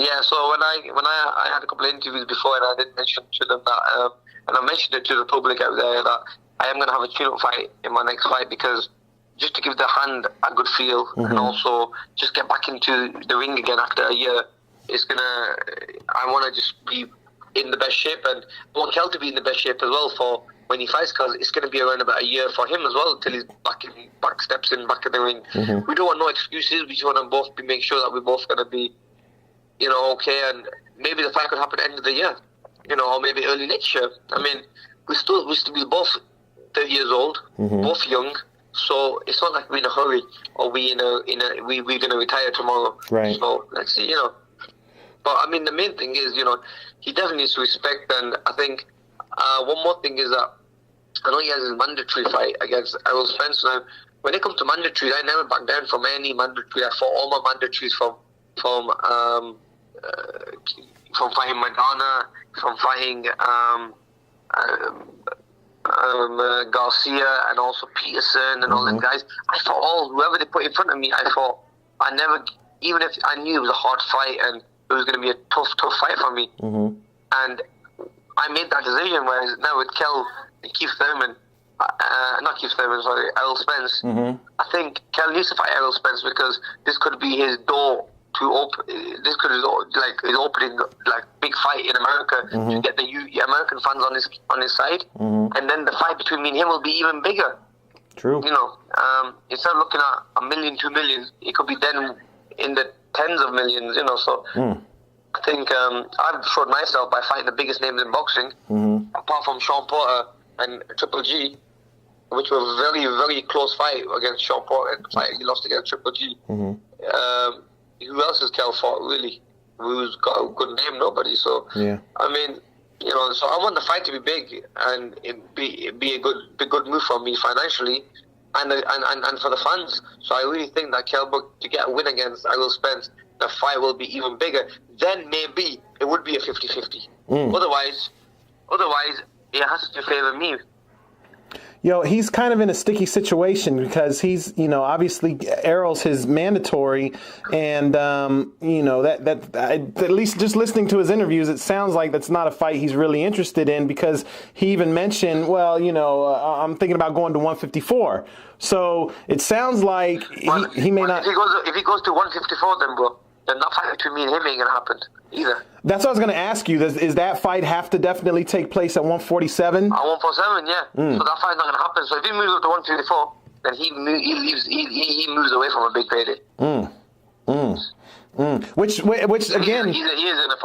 Yeah, so when I had a couple of interviews before, and I did mention to them that, and I mentioned it to the public out there, that I am going to have a tune-up fight in my next fight, because just to give the hand a good feel, and also just get back into the ring again after a year, I want to just be in the best shape, and I want Kell to be in the best shape as well for when he fights, because it's going to be around about a year for him as well till he's back in the ring. We don't want no excuses. We just want to both make sure that we're both going to be, okay, and maybe the fight could happen at the end of the year, or maybe early next year. I mean, we're both 30 years old, both young, so it's not like we're in a hurry or we're going to retire tomorrow. Right. So let's see, But I mean, the main thing is, he definitely needs to respect, and I think one more thing is that I know he has his mandatory fight against Errol Spence. Now, when it comes to mandatory, I never back down from any mandatory. I fought all my mandatories from fighting Madonna, from fighting Garcia, and also Peterson and all them guys. I fought whoever they put in front of me. I never, even if I knew it was a hard fight and it was going to be a tough fight for me. And I made that decision, whereas now with Kell and Errol Spence, I think Kell needs to fight Errol Spence, because this could be his door to open. This could be his opening big fight in America to get the American fans on his side, and then the fight between me and him will be even bigger. True. Instead of looking at 1 million, 2 million, it could be then in the tens of millions. So I think I've showed myself by fighting the biggest names in boxing, apart from Sean Porter and Triple G, which was a very, very close fight against Sean Porter, and the fight he lost against Triple G. Who else has Kell fought, really? Who's got a good name? Nobody. So, yeah. I mean, so I want the fight to be big and it be a good move for me financially and for the fans. So I really think that Kell Brook, to get a win against Errol Spence, the fight will be even bigger. Then maybe it would be a 50-50. Otherwise, it has to favor me. He's kind of in a sticky situation because he's, obviously Errol's his mandatory, and that at least just listening to his interviews, it sounds like that's not a fight he's really interested in, because he even mentioned, I'm thinking about going to 154. So it sounds like he may not. If he goes to 154, then that fight between me and him ain't gonna happen either. That's what I was going to ask you. Does that fight have to definitely take place at 147? At 147, yeah. So that fight's not going to happen. So if he moves up to 154, then he moves away from a big payday. Which again, he's in a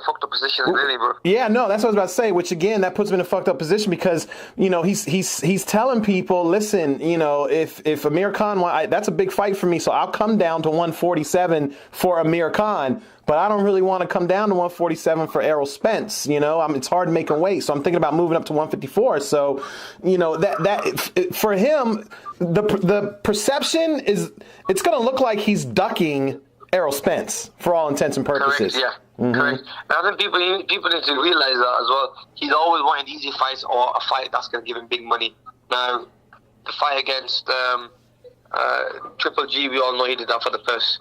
fucked up position, really, bro. Yeah, no, that's what I was about to say. Which again, that puts him in a fucked up position, because he's telling people, listen, if Amir Khan, that's a big fight for me, so I'll come down to 147 for Amir Khan, but I don't really want to come down to 147 for Errol Spence. It's hard making weight, so I'm thinking about moving up to 154. So, that for him, the perception is it's going to look like he's ducking Errol Spence for all intents and purposes. Correct, yeah. Correct. And I think people need to realize that as well. He's always wanted easy fights or a fight that's going to give him big money. Now, the fight against Triple G, we all know he did that for the purse.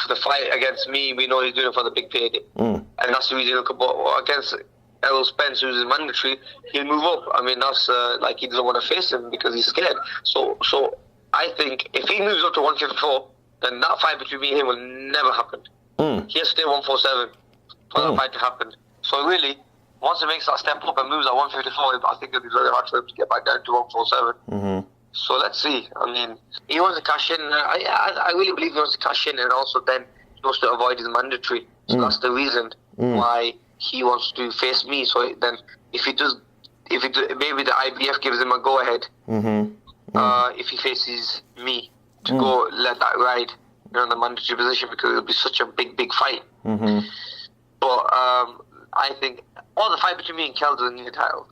For the fight against me, we know he's doing it for the big payday. And that's the reason you look at against Errol Spence, who's mandatory, he'll move up. I mean, that's he doesn't want to face him because he's scared. So I think if he moves up to 154, then that fight between me and him will never happen. He has to stay 147 for that fight to happen. So really, once he makes that step up and moves at 154, I think it'll be very hard for him to get back down to 147. So let's see. I mean, he wants to cash in. I really believe he wants to cash in, and also then he wants to avoid his mandatory. So that's the reason why he wants to face me. So then, if he does, maybe the IBF gives him a go ahead. If he faces me, to go let that ride in the mandatory position, because it'll be such a big fight. But I think the fight between me and Kell doesn't need a title,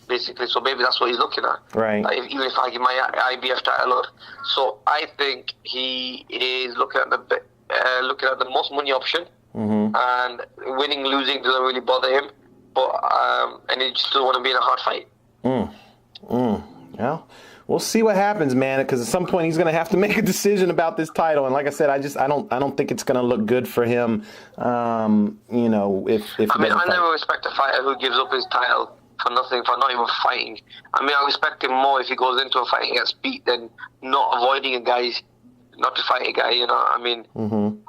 basically. So maybe that's what he's looking at. Right. Even if I give my IBF title out. So I think he is looking at the most money option, and winning, losing doesn't really bother him. But and he just doesn't want to be in a hard fight. Yeah. we'll see what happens, man. Because at some point he's going to have to make a decision about this title. And like I said, I don't think it's going to look good for him. You know, if I mean, I never respect a fighter who gives up his title for nothing, for not even fighting. I mean, I respect him more if he goes into a fight and gets beat than not avoiding a guy, not to fight a guy. You know, I mean. Mm-hmm.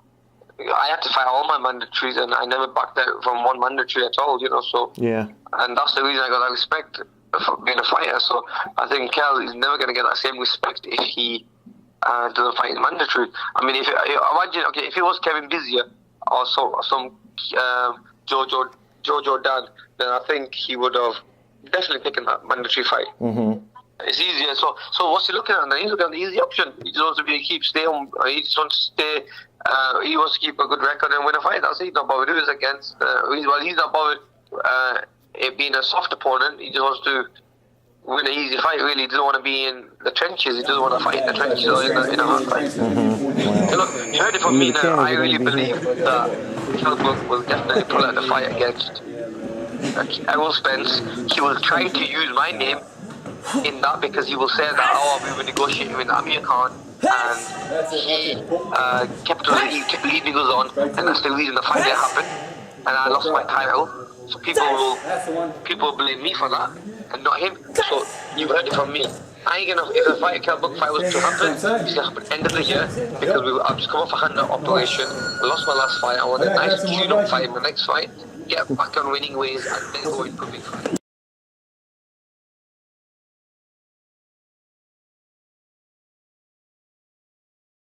I had to fight all my mandatories, and I never backed out from one mandatory at all, you know, so... Yeah. And that's the reason I got that respect for being a fighter, so I think Kell is never going to get that same respect if he doesn't fight in mandatory. I mean, imagine, okay, if it was Kevin Bizier or some Joe Jordan, then I think he would have definitely taken that mandatory fight. Mm-hmm. It's easier. So what's he looking at? He's looking at the easy option. He just wants to keep staying. He just wants to stay. He wants to keep a good record and win a fight. That's it. He's not bothered. He's against. He's not bothered it being a soft opponent. He just wants to win an easy fight. Really, he doesn't want to be in the trenches. He doesn't want to fight in the trenches or in a hard fight. Mm-hmm. Look, you heard it from me now. I really believe that Kell Brook will definitely pull out the fight against Errol Spence. He will try to use my name in that because he will say that, we were negotiating with Amir Khan and he kept leading us on, and that's the reason the fight didn't happen and I lost my title. So people blame me for that and not him. So you heard it from me. I ain't gonna, if the fight, Kell Brook fight was to happen, it's gonna happen end of the year because I've just come off a hand operation. I lost my last fight. I want a nice tune-up fight in the next fight, get back on winning ways and then go into a big fight.